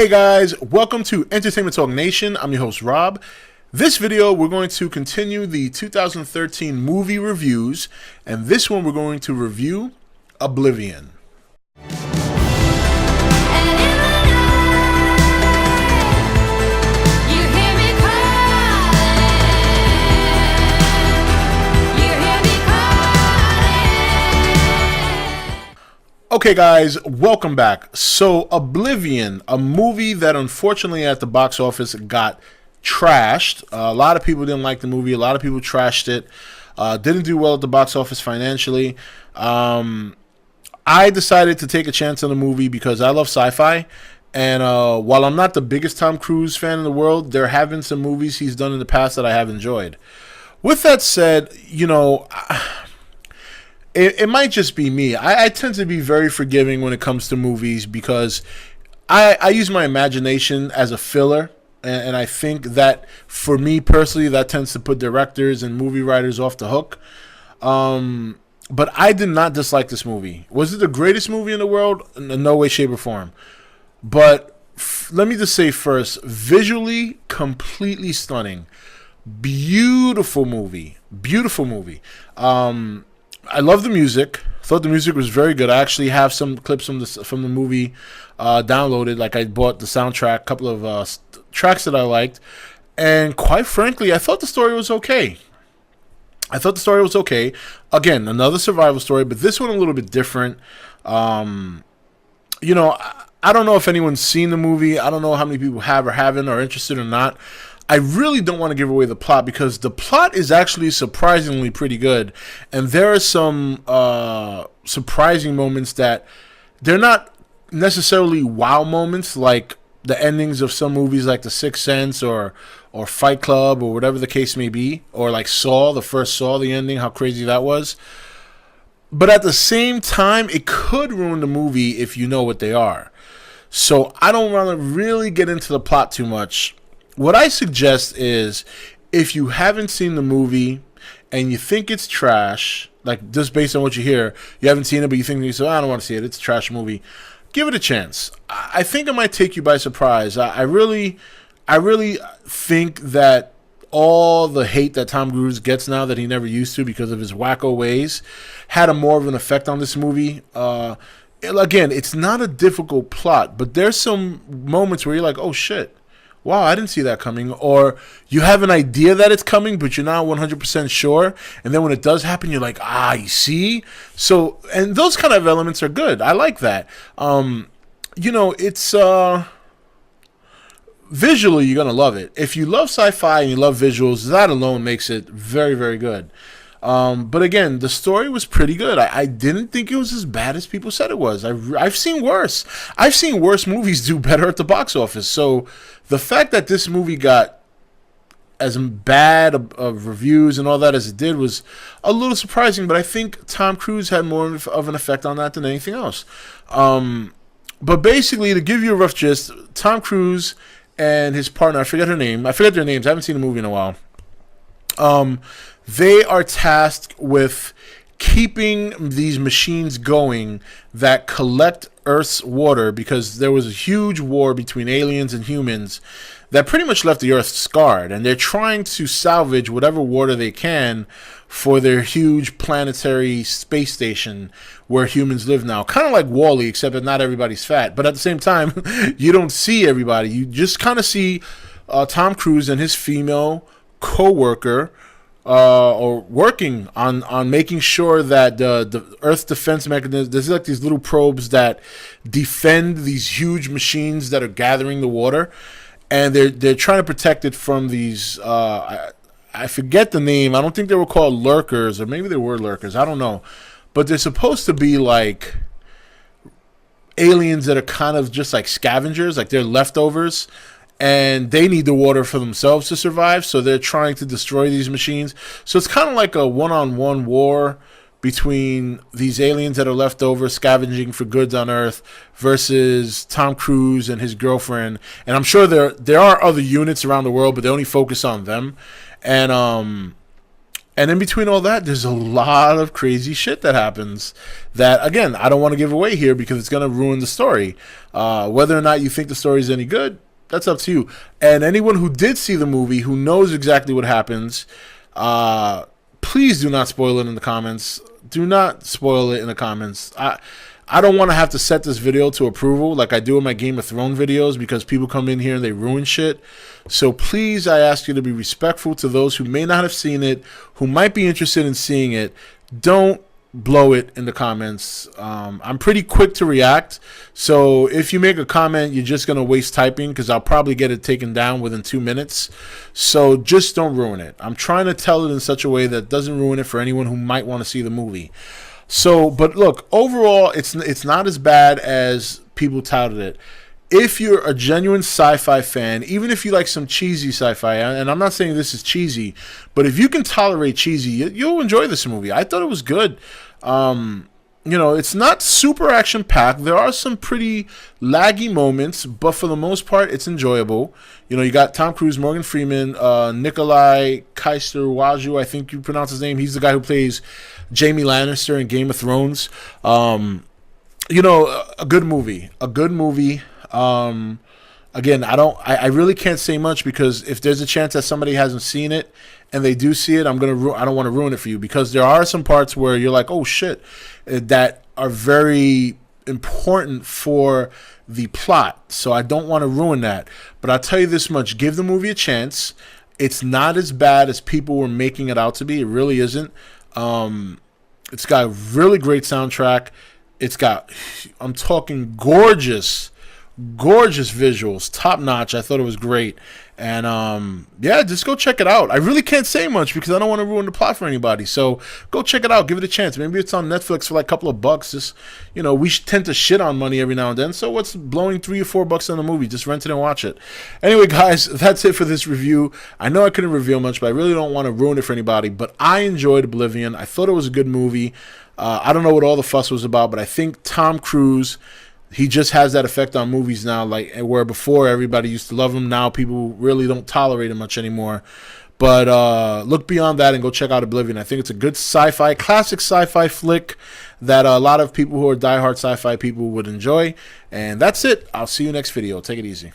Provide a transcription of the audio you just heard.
Hey guys, welcome to Entertainment Talk Nation. I'm your host Rob. This video we're going to continue the 2013 movie reviews, and this one we're going to review Oblivion. Okay guys, welcome back. So Oblivion, a movie that unfortunately at the box office got trashed. A lot of people didn't like the movie. A lot of people trashed it. Didn't do well at the box office financially. I decided to take a chance on the movie because I love sci-fi. And while I'm not the biggest Tom Cruise fan in the world, there have been some movies he's done in the past that I have enjoyed. With that said, you know, it might just be me. I tend to be very forgiving when it comes to movies because I use my imagination as a filler, and I think that for me personally that tends to put directors and movie writers off the hook. But I did not dislike this movie. Was it the greatest movie in the world? In no way, shape, or form. But let me just say first, visually completely stunning. Beautiful movie. Beautiful movie. I love the music. Thought the music was very good. I actually have some clips from the movie downloaded. Like I bought the soundtrack, a couple of tracks that I liked, and quite frankly, I thought the story was okay. Again, another survival story, but this one a little bit different. You know, I don't know if anyone's seen the movie. I don't know how many people have or haven't or interested or not. I really don't want to give away the plot because the plot is actually surprisingly pretty good, and there are some surprising moments that they're not necessarily wow moments like the endings of some movies like The Sixth Sense or Fight Club or whatever the case may be, or like Saw, the first Saw, the ending, how crazy that was. But at the same time, it could ruin the movie if you know what they are. So I don't want to really get into the plot too much. What I suggest is, if you haven't seen the movie and you think it's trash, like just based on what you hear, you haven't seen it, but you think I don't want to see it, it's a trash movie, give it a chance. I think it might take you by surprise. I really think that all the hate that Tom Cruise gets now that he never used to because of his wacko ways had a more of an effect on this movie. Again, it's not a difficult plot, but there's some moments where you're like, oh shit. Wow, I didn't see that coming. Or you have an idea that it's coming, but you're not 100% sure. And then when it does happen, you're like, you see? So, and those kind of elements are good. I like that. You know, it's visually, you're going to love it. If you love sci-fi and you love visuals, that alone makes it very, very good. But again, the story was pretty good. I didn't think it was as bad as people said it was. I've seen worse. I've seen worse movies do better at the box office. So the fact that this movie got as bad of reviews and all that as it did was a little surprising. But I think Tom Cruise had more of an effect on that than anything else. But basically, to give you a rough gist, Tom Cruise and his partner, I forget their names. I haven't seen the movie in a while. They are tasked with keeping these machines going that collect Earth's water because there was a huge war between aliens and humans that pretty much left the Earth scarred, and they're trying to salvage whatever water they can for their huge planetary space station where humans live now. Kind of like WALL-E, except that not everybody's fat, but at the same time, you don't see everybody. You just kind of see Tom Cruise and his female co-worker or working on making sure that the Earth's defense mechanism, there's like these little probes that defend these huge machines that are gathering the water, and they're trying to protect it from these I forget the name. I don't think they were called lurkers, or maybe they were lurkers, I don't know, but they're supposed to be like aliens that are kind of just like scavengers, like they're leftovers, and they need the water for themselves to survive, so they're trying to destroy these machines. So it's kind of like a one-on-one war between these aliens that are left over scavenging for goods on Earth versus Tom Cruise and his girlfriend. And I'm sure there are other units around the world, but they only focus on them. And And in between all that, there's a lot of crazy shit that happens that, again, I don't want to give away here because it's going to ruin the story. Whether or not you think the story is any good, that's up to you. And anyone who did see the movie, who knows exactly what happens, please do not spoil it in the comments. Do not spoil it in the comments. I don't want to have to set this video to approval like I do in my Game of Thrones videos because people come in here and they ruin shit. So please, I ask you to be respectful to those who may not have seen it, who might be interested in seeing it. Don't blow it in the comments. I'm pretty quick to react. So if you make a comment, you're just going to waste typing because I'll probably get it taken down within 2 minutes. So just don't ruin it. I'm trying to tell it in such a way that doesn't ruin it for anyone who might want to see the movie. So, but look, overall, it's not as bad as people touted it. If you're a genuine sci-fi fan, even if you like some cheesy sci-fi, and I'm not saying this is cheesy, but if you can tolerate cheesy, you'll enjoy this movie. I thought it was good. You know, it's not super action-packed. There are some pretty laggy moments, but for the most part, it's enjoyable. You know, you got Tom Cruise, Morgan Freeman, Nikolai Coster-Waldau, I think you pronounce his name. He's the guy who plays Jaime Lannister in Game of Thrones. You know, a good movie. A good movie. Again, I really can't say much because if there's a chance that somebody hasn't seen it and they do see it, I don't want to ruin it for you because there are some parts where you're like, oh shit, that are very important for the plot. So I don't want to ruin that. But I'll tell you this much, give the movie a chance. It's not as bad as people were making it out to be. It really isn't. It's got a really great soundtrack. It's got, I'm talking gorgeous visuals, top notch. I thought it was great. And yeah, just go check it out. I really can't say much because I don't want to ruin the plot for anybody. So go check it out, give it a chance. Maybe it's on Netflix for like a couple of bucks. Just, you know, we tend to shit on money every now and then. So what's blowing $3 or $4 on a movie? Just rent it and watch it. Anyway, guys, that's it for this review. I know I couldn't reveal much, but I really don't want to ruin it for anybody. But I enjoyed Oblivion. I thought it was a good movie. I don't know what all the fuss was about, but I think Tom Cruise, he just has that effect on movies now, like where before everybody used to love him. Now people really don't tolerate him much anymore. But look beyond that and go check out Oblivion. I think it's a good sci-fi, classic sci-fi flick that a lot of people who are diehard sci-fi people would enjoy. And that's it. I'll see you next video. Take it easy.